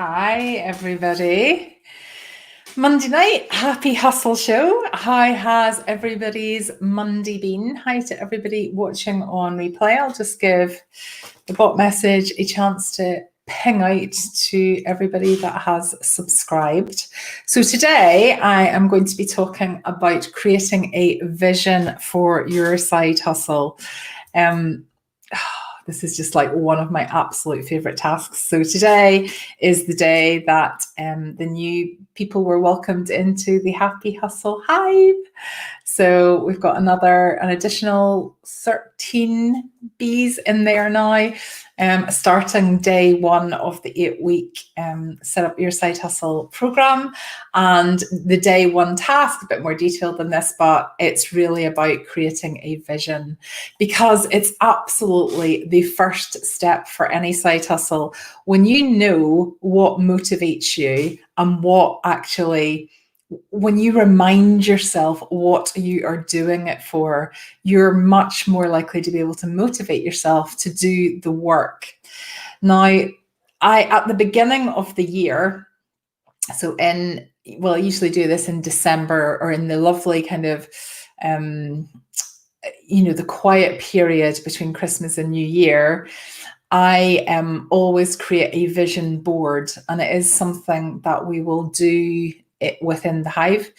Hi, everybody. Monday night, happy hustle show. How has everybody's Monday been? Hi to everybody watching on replay. I'll just give the bot message a chance to ping out to everybody that has subscribed. So today I am going to be talking about creating a vision for your side hustle. This is just like one of my absolute favorite tasks. So today is the day that the new people were welcomed into the Happy Hustle Hive. So we've got an additional 13 bees in there now, starting day one of the 8-week Set Up Your Side Hustle program. And the day one task, a bit more detailed than this, but it's really about creating a vision, because it's absolutely the first step for any side hustle. When you know what motivates you and when you remind yourself what you are doing it for, you're much more likely to be able to motivate yourself to do the work. Now, at the beginning of the year, so I usually do this in December or in the lovely kind of, the quiet period between Christmas and New Year, I always create a vision board, and it is something that we will do it within the Hive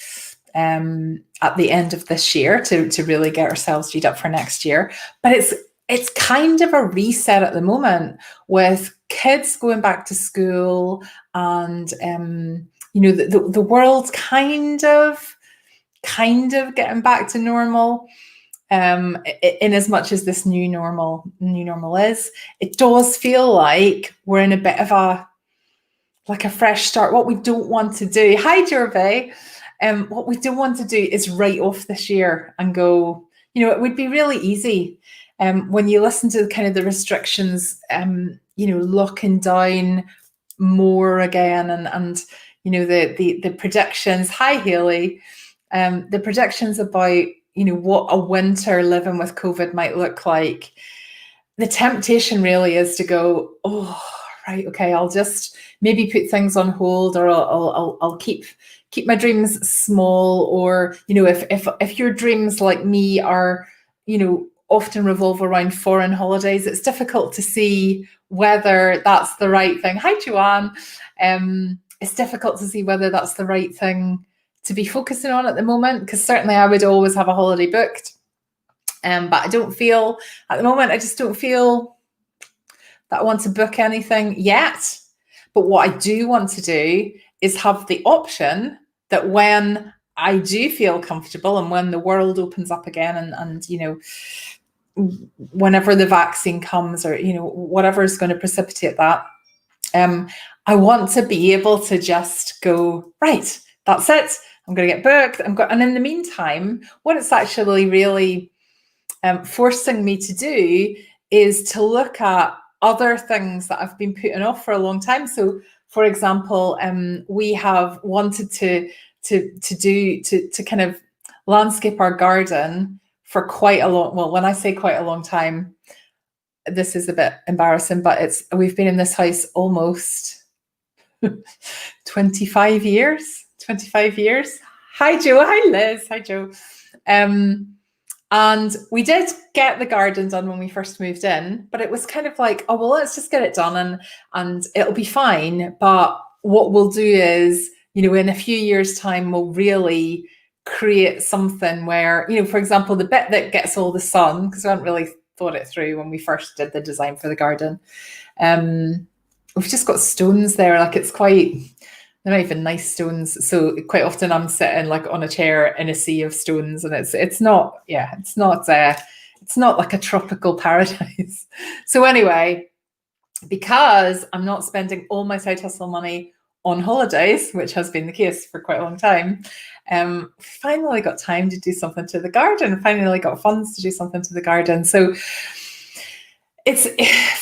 at the end of this year to really get ourselves geared up for next year. But it's kind of a reset at the moment with kids going back to school and the world's kind of getting back to normal. In as much as this new normal is, it does feel like we're in a bit of a fresh start. What we don't want to do, hi Jervey, what we don't want to do is write off this year and go, it would be really easy when you listen to kind of the restrictions, locking down more again and the predictions, hi Haley, the predictions about what a winter living with COVID might look like. The temptation really is to go, oh, right, okay, I'll just maybe put things on hold, or I'll keep my dreams small, or if your dreams like me are often revolve around foreign holidays, it's difficult to see whether that's the right thing. Hi Joanne. It's difficult to see whether that's the right thing to be focusing on at the moment, because certainly I would always have a holiday booked, but I don't feel at the moment, I just don't feel that I want to book anything yet. But what I do want to do is have the option that when I do feel comfortable and when the world opens up again and whenever the vaccine comes, or whatever is going to precipitate that, I want to be able to just go, right, that's it, I'm going to get booked. And in the meantime, what it's actually really forcing me to do is to look at other things that I've been putting off for a long time. So, for example, we have wanted to kind of landscape our garden for quite a long. Well, when I say quite a long time, this is a bit embarrassing, but we've been in this house almost 25 years. 25 years. Hi Joe. Hi Liz. Hi Joe. And we did get the garden done when we first moved in, but it was kind of like, oh, well, let's just get it done and it'll be fine. But what we'll do is, in a few years' time, we'll really create something where, for example, the bit that gets all the sun, because we hadn't really thought it through when we first did the design for the garden. We've just got stones there, they're not even nice stones. So quite often I'm sitting on a chair in a sea of stones, and it's not like a tropical paradise. So anyway, because I'm not spending all my side hustle money on holidays, which has been the case for quite a long time, finally got time to do something to the garden, finally got funds to do something to the garden. So it's,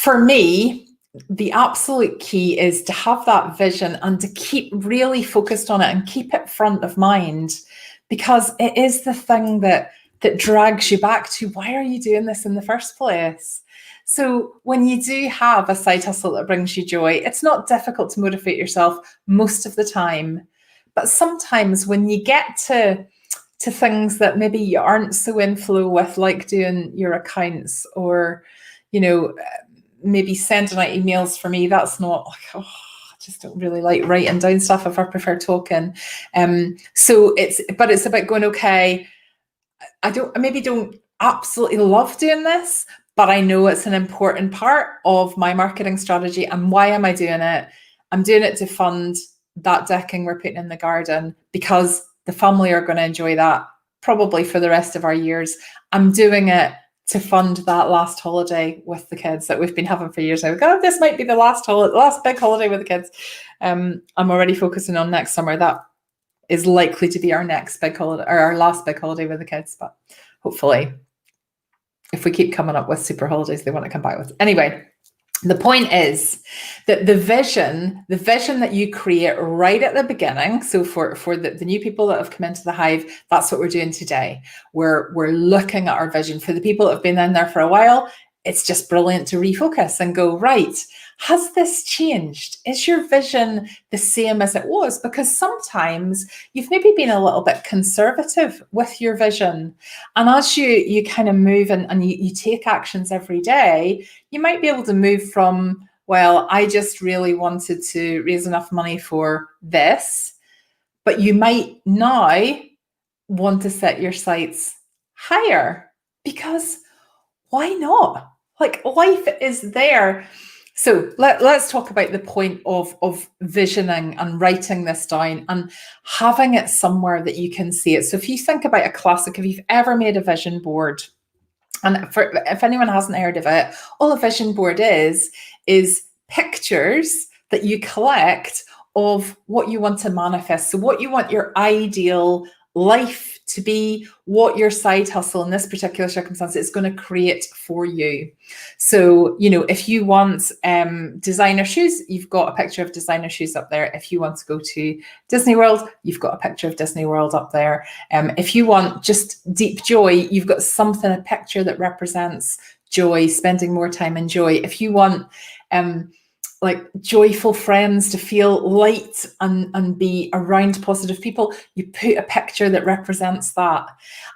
for me, the absolute key is to have that vision and to keep really focused on it and keep it front of mind, because it is the thing that drags you back to, why are you doing this in the first place? So when you do have a side hustle that brings you joy, it's not difficult to motivate yourself most of the time. But sometimes when you get to things that maybe you aren't so in flow with, like doing your accounts, or, you know, maybe sending out emails. For me, that's not like, oh, I just don't really like writing down stuff. If I prefer talking. So it's about going, okay, I maybe don't absolutely love doing this, but I know it's an important part of my marketing strategy. And why am I doing it? I'm doing it to fund that decking we're putting in the garden, because the family are going to enjoy that probably for the rest of our years. I'm doing it to fund that last holiday with the kids that we've been having for years now. God, this might be the last big holiday with the kids. I'm already focusing on next summer. That is likely to be our next big holiday, or our last big holiday with the kids. But hopefully, if we keep coming up with super holidays they want to come back with. Anyway, the point is that the vision that you create right at the beginning, so for the new people that have come into the hive, that's what we're doing today. We're looking at our vision. For the people that have been in there for a while, it's just brilliant to refocus and go, right, has this changed? Is your vision the same as it was? Because sometimes you've maybe been a little bit conservative with your vision. And as you kind of move and you take actions every day, you might be able to move from, well, I just really wanted to raise enough money for this, but you might now want to set your sights higher, because why not? Like, life is there. So let's talk about the point of visioning and writing this down and having it somewhere that you can see it. So if you think about a classic, if you've ever made a vision board, and if anyone hasn't heard of it, all a vision board is pictures that you collect of what you want to manifest. So what you want your ideal life to be, what your side hustle in this particular circumstance is going to create for you. So, if you want designer shoes, you've got a picture of designer shoes up there. If you want to go to Disney World, you've got a picture of Disney World up there. If you want just deep joy, you've got something, a picture that represents joy, spending more time in joy. If you want like joyful friends, to feel light and be around positive people, you put a picture that represents that.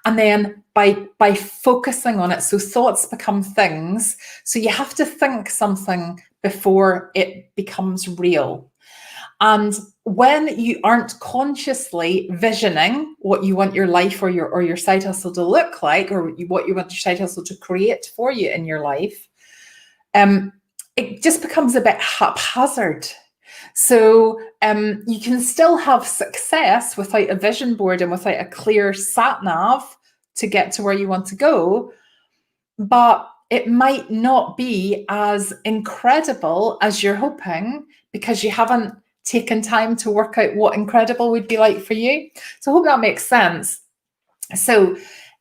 And then by focusing on it, so thoughts become things. So you have to think something before it becomes real. And when you aren't consciously visioning what you want your life or your side hustle to look like, or what you want your side hustle to create for you in your life, it just becomes a bit haphazard. So you can still have success without a vision board and without a clear sat nav to get to where you want to go, but it might not be as incredible as you're hoping, because you haven't taken time to work out what incredible would be like for you. So I hope that makes sense. So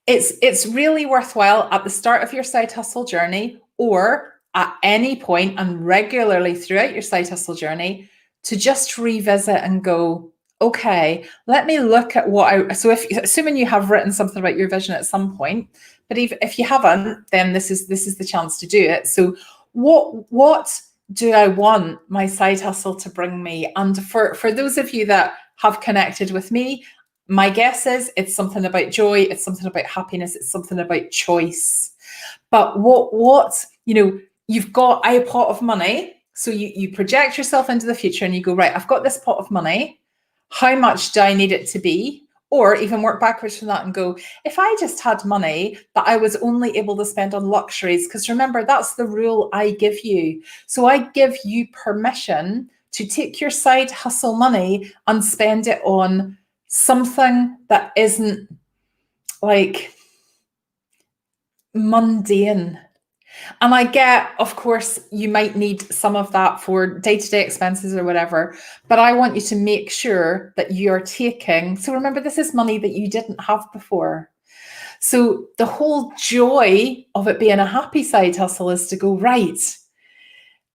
it's really worthwhile at the start of your side hustle journey, or at any point and regularly throughout your side hustle journey, to just revisit and go, okay, let me look at assuming you have written something about your vision at some point, but if you haven't, then this is the chance to do it. So what do I want my side hustle to bring me? And for those of you that have connected with me, my guess is it's something about joy, it's something about happiness, it's something about choice. But what you've got a pot of money. So you project yourself into the future and you go, right, I've got this pot of money. How much do I need it to be? Or even work backwards from that and go, if I just had money that I was only able to spend on luxuries, because remember, that's the rule I give you. So I give you permission to take your side hustle money and spend it on something that isn't like mundane. And I get, of course, you might need some of that for day-to-day expenses or whatever, but I want you to make sure that you're taking, so remember, this is money that you didn't have before. So the whole joy of it being a happy side hustle is to go, right,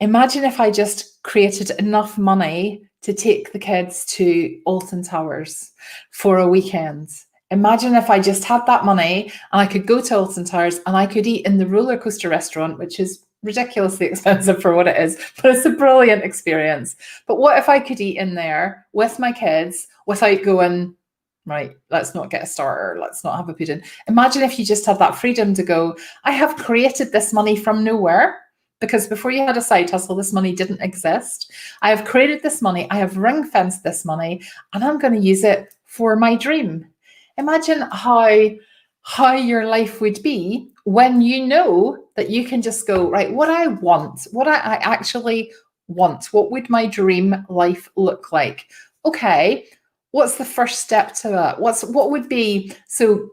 imagine if I just created enough money to take the kids to Alton Towers for a weekend. Imagine if I just had that money and I could go to Alton Towers and I could eat in the roller coaster restaurant, which is ridiculously expensive for what it is, but it's a brilliant experience. But what if I could eat in there with my kids without going, right, let's not get a starter, let's not have a pudding. Imagine if you just had that freedom to go, I have created this money from nowhere, because before you had a side hustle, this money didn't exist. I have created this money, I have ring fenced this money, and I'm going to use it for my dream. Imagine how your life would be when you know that you can just go, right, what I want, what I actually want, what would my dream life look like? Okay, what's the first step to that? What would be, so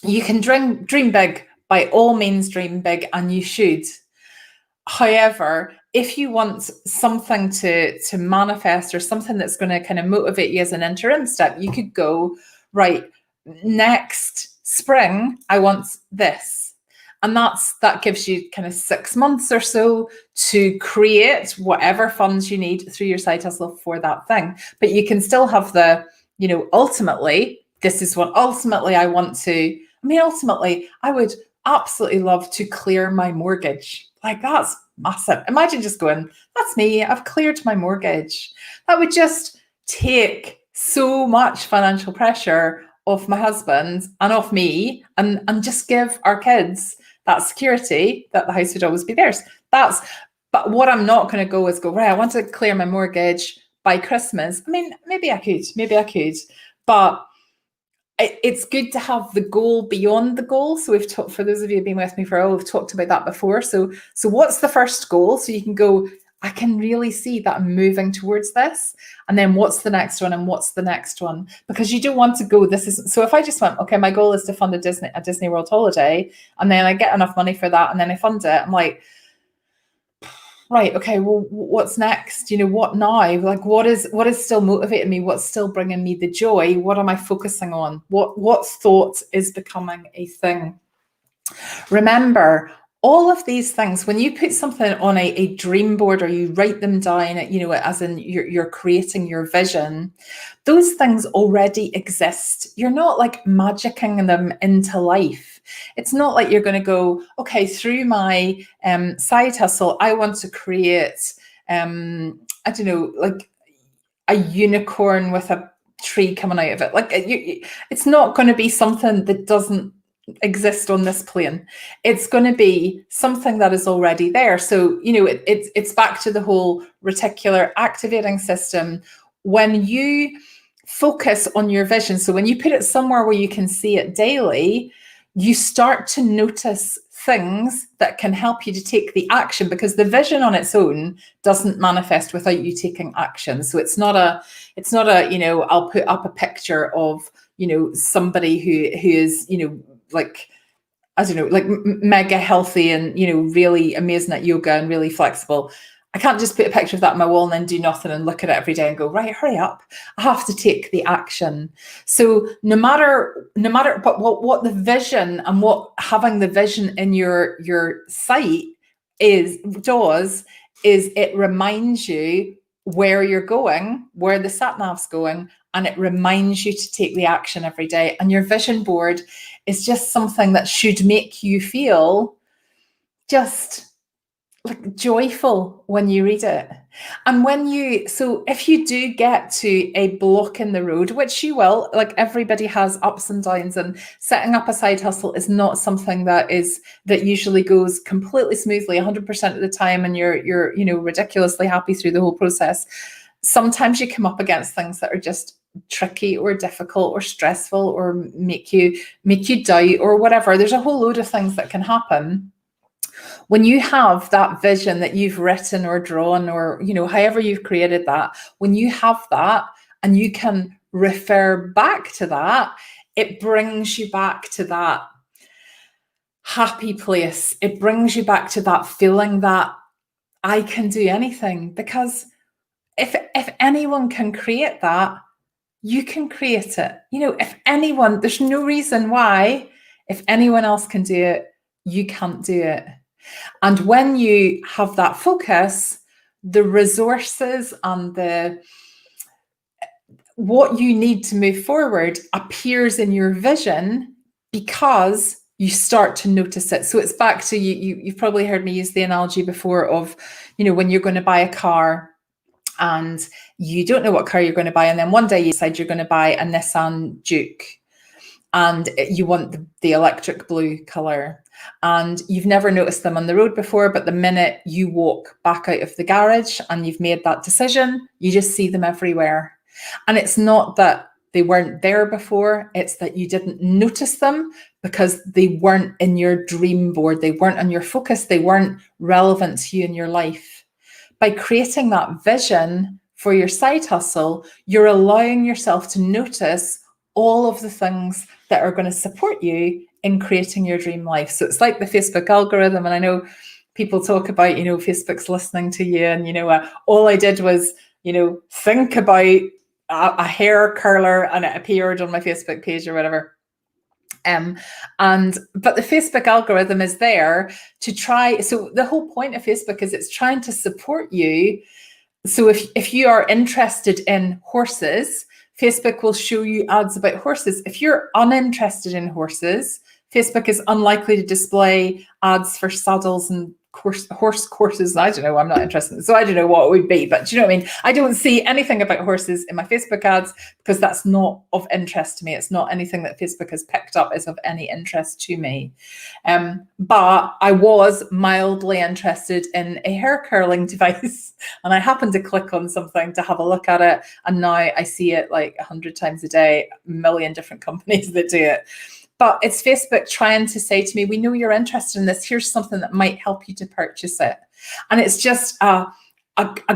you can dream big, by all means dream big, and you should. However, if you want something to manifest, or something that's going to kind of motivate you as an interim step, you could go, right, next spring, I want this. And that gives you kind of 6 months or so to create whatever funds you need through your side hustle for that thing. But you can still have the, ultimately, this is what ultimately I want to, ultimately, I would absolutely love to clear my mortgage. Like, that's massive. Imagine just going, that's me, I've cleared my mortgage. That would just take so much financial pressure off my husband and off me, and just give our kids that security that the house would always be theirs. But what I'm not going to go is go, right, I want to clear my mortgage by Christmas. Maybe I could, but it's good to have the goal beyond the goal. So we've talked, for those of you who've been with me for a while, we've talked about that before. So what's the first goal? So you can go, I can really see that I'm moving towards this. And then what's the next one? And what's the next one? Because you don't want to go, so if I just went, okay, my goal is to fund a Disney World holiday, and then I get enough money for that, and then I fund it, I'm like, right, okay, well, what's next? What now? Like, what is still motivating me? What's still bringing me the joy? What am I focusing on? What thought is becoming a thing? Remember, all of these things, when you put something on a dream board, or you write them down, as in you're creating your vision, those things already exist. You're not like magicking them into life. It's not like you're going to go, okay, through my side hustle, I want to create, I don't know, like a unicorn with a tree coming out of it. Like, it's not going to be something that doesn't exist on this plane. It's going to be something that is already there. So, it's back to the whole reticular activating system. When you focus on your vision, so when you put it somewhere where you can see it daily, you start to notice things that can help you to take the action, because the vision on its own doesn't manifest without you taking action. So it's not a, I'll put up a picture of, somebody who is, like, I don't know, like mega healthy and, really amazing at yoga and really flexible. I can't just put a picture of that on my wall and then do nothing and look at it every day and go, right, hurry up. I have to take the action. So no matter what the vision, and what having the vision in your sight does is it reminds you where you're going, where the sat nav's going, and it reminds you to take the action every day. And your vision board is just something that should make you feel just like joyful when you read it. And so if you do get to a block in the road, which you will, like everybody has ups and downs, and setting up a side hustle is not something that usually goes completely smoothly 100% of the time, and you're ridiculously happy through the whole process. Sometimes you come up against things that are just tricky or difficult or stressful, or make you doubt, or whatever. There's a whole load of things that can happen. When you have that vision that you've written or drawn, or however you've created that, when you have that and you can refer back to that, it brings you back to that happy place. It brings you back to that feeling that I can do anything. Because if anyone can create that, you can create it. If anyone, there's no reason why, if anyone else can do it, you can't do it. And when you have that focus, the resources and what you need to move forward appears in your vision, because you start to notice it. So it's back to you've probably heard me use the analogy before of, when you're going to buy a car and you don't know what car you're going to buy, and then one day you decide you're going to buy a Nissan Juke, and you want the electric blue color, and you've never noticed them on the road before, but the minute you walk back out of the garage and you've made that decision, you just see them everywhere. And it's not that they weren't there before, it's that you didn't notice them because they weren't in your dream board, they weren't on your focus, they weren't relevant to you in your life. By creating that vision for your side hustle, you're allowing yourself to notice all of the things that are going to support you in creating your dream life. So it's like the Facebook algorithm. And I know people talk about, Facebook's listening to you, and, all I did was, think about a hair curler and it appeared on my Facebook page or whatever. But the Facebook algorithm is there to try. So the whole point of Facebook is it's trying to support you. So if you are interested in horses, Facebook will show you ads about horses. If you're uninterested in horses, Facebook is unlikely to display ads for saddles and horse courses. I don't know, I'm not interested. So I don't know what it would be, but do you know what I mean? I don't see anything about horses in my Facebook ads because that's not of interest to me. It's not anything that Facebook has picked up as of any interest to me. But I was mildly interested in a hair curling device, and I happened to click on something to have a look at it. And now I see it like 100 times a day, a million different companies that do it. But it's Facebook trying to say to me, we know you're interested in this. Here's something that might help you to purchase it. And it's just a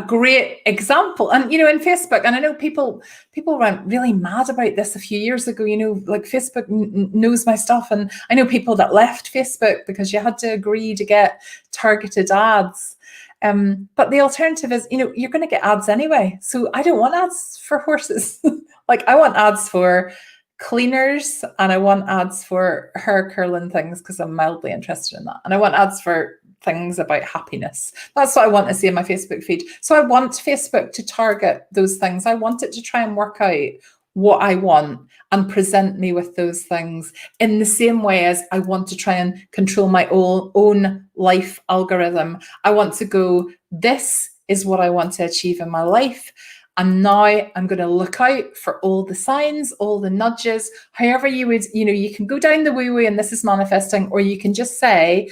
great example. And, in Facebook, and I know people went really mad about this a few years ago, like Facebook knows my stuff. And I know people that left Facebook because you had to agree to get targeted ads. But the alternative is, you're going to get ads anyway. So I don't want ads for horses. Like I want ads for cleaners, and I want ads for hair curling things because I'm mildly interested in that. And I want ads for things about happiness. That's what I want to see in my Facebook feed. So I want Facebook to target those things. I want it to try and work out what I want and present me with those things in the same way as I want to try and control my own life algorithm. I want to go, this is what I want to achieve in my life. And now I'm going to look out for all the signs, all the nudges, however you would, you can go down the woo-woo and this is manifesting, or you can just say,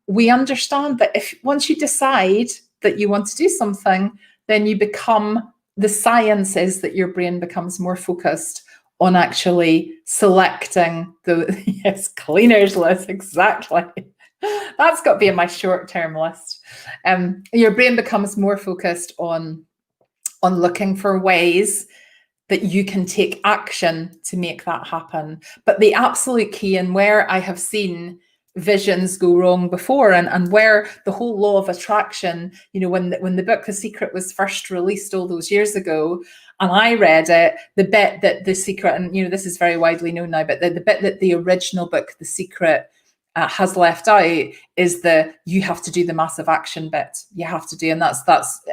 we understand that if once you decide that you want to do something, then you become, the science is that your brain becomes more focused on actually selecting the, yes, cleaners list, exactly. That's got to be in my short-term list. Your brain becomes more focused on looking for ways that you can take action to make that happen. But the absolute key, and where I have seen visions go wrong before, and where the whole law of attraction, when the book The Secret was first released all those years ago, and I read it, the bit that The Secret, and this is very widely known now, but the bit that the original book The Secret has left out is you have to do the massive action bit. You have to do, and that's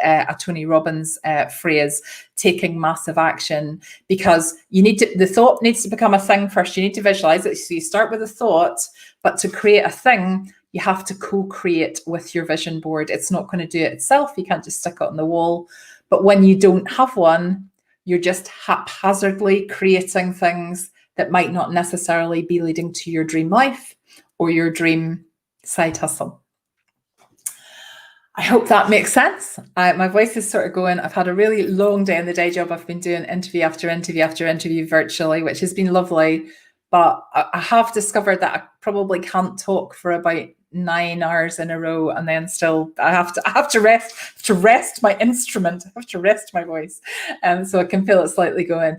a Tony Robbins phrase, taking massive action, because the thought needs to become a thing first. You need to visualize it. So you start with a thought, but to create a thing, you have to co-create with your vision board. It's not going to do it itself. You can't just stick it on the wall. But when you don't have one, you're just haphazardly creating things that might not necessarily be leading to your dream life or your dream side hustle. I hope that makes sense. My voice is sort of going. I've had a really long day in the day job. I've been doing interview after interview after interview virtually, which has been lovely. But I have discovered that I probably can't talk for about 9 hours in a row, and then still I have to rest my instrument. I have to rest my voice, so I can feel it slightly going.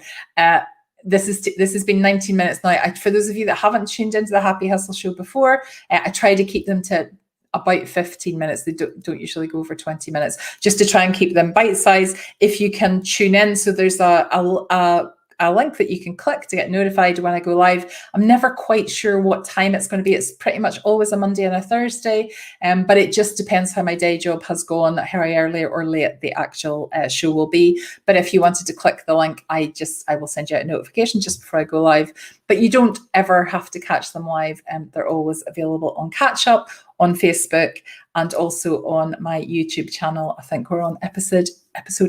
This has been 19 minutes now. For those of you that haven't tuned into the Happy Hustle Show before, I try to keep them to about 15 minutes. They don't usually go over 20 minutes, just to try and keep them bite-sized. If you can tune in, so there's a a link that you can click to get notified when I go live. I'm never quite sure what time it's going to be. It's pretty much always a Monday and a Thursday, but it just depends how my day job has gone, how early or late the actual show will be. But if you wanted to click the link, I will send you out a notification just before I go live. But you don't ever have to catch them live. They're always available on Catch Up, on Facebook, and also on my YouTube channel. I think we're on episode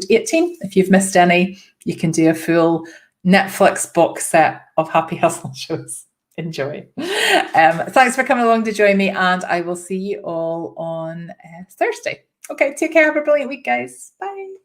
18. If you've missed any, you can do a full Netflix box set of Happy Hustle shows. Enjoy. Thanks for coming along to join me, and I will see you all on Thursday. Okay, take care. Have a brilliant week, guys. Bye.